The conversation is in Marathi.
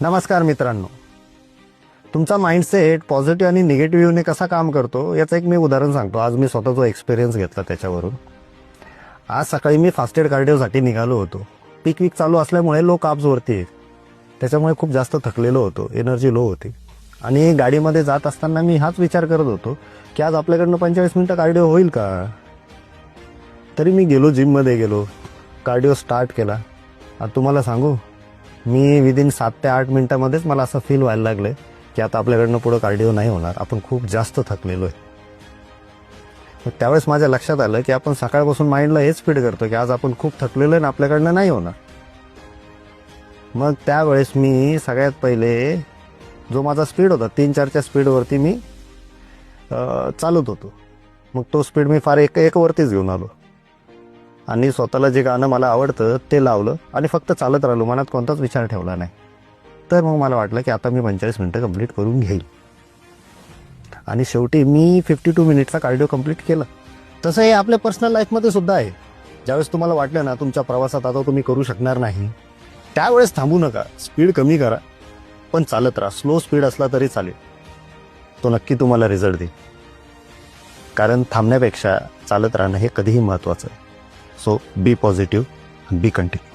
नमस्कार मित्रांनो, तुमचा माइंडसेट पॉझिटिव्ह आणि निगेटिव्हने कसा काम करतो याचं एक मी उदाहरण सांगतो. आज मी स्वतः जो एक्सपिरियन्स घेतला त्याच्यावरून. आज सकाळी मी फास्टेड कार्डिओसाठी निघालो होतो. पीक वीक चालू असल्यामुळे लो कार्ब्सवरती आहे, त्याच्यामुळे खूप जास्त थकलेलो होतो, एनर्जी लो होती. आणि गाडीमध्ये जात असताना मी हाच विचार करत होतो की आज आपल्याकडनं 45 मिनिटं कार्डिओ होईल का. तरी मी गेलो, जिममध्ये गेलो, कार्डिओ स्टार्ट केला. आता तुम्हाला सांगू, मी विदिन 7 ते 8 मिनिटांमध्येच मला असं फील व्हायला लागलं की आता आपल्याकडनं पुढं कार्डिओ नाही होणार, आपण खूप जास्त थकलेलो आहे. मग त्यावेळेस माझ्या लक्षात आलं की आपण सकाळपासून माइंडला हेच फीड करतो की आज आपण खूप थकलेलो आहे आणि आपल्याकडनं नाही होणार. मग त्यावेळेस मी सगळ्यात पहिले जो माझा स्पीड होता 3-4च्या स्पीडवरती मी चालत होतो. मग तो स्पीड मी फार एक वरतीच घेऊन आलो आणि स्वतःला जे गाणं मला आवडतं ते लावलं आणि फक्त चालत राहिलो, मनात कोणताच विचार ठेवला नाही. तर मग मला वाटलं की आता मी 45 मिनिटं कंप्लीट करून घेईल आणि शेवटी मी 52 मिनिटचा कार्डिओ कंप्लीट केला. तसं हे आपल्या पर्सनल लाईफमध्ये सुद्धा आहे. ज्यावेळेस तुम्हाला वाटलं ना तुमच्या प्रवासात आता तुम्ही करू शकणार नाही, त्यावेळेस थांबू नका, स्पीड कमी करा, पण चालत राहा. स्लो स्पीड असला तरी चालेल, तो नक्की तुम्हाला रिझल्ट देईल. कारण थांबण्यापेक्षा चालत राहणं हे कधीही महत्त्वाचं आहे. So be positive, be continue.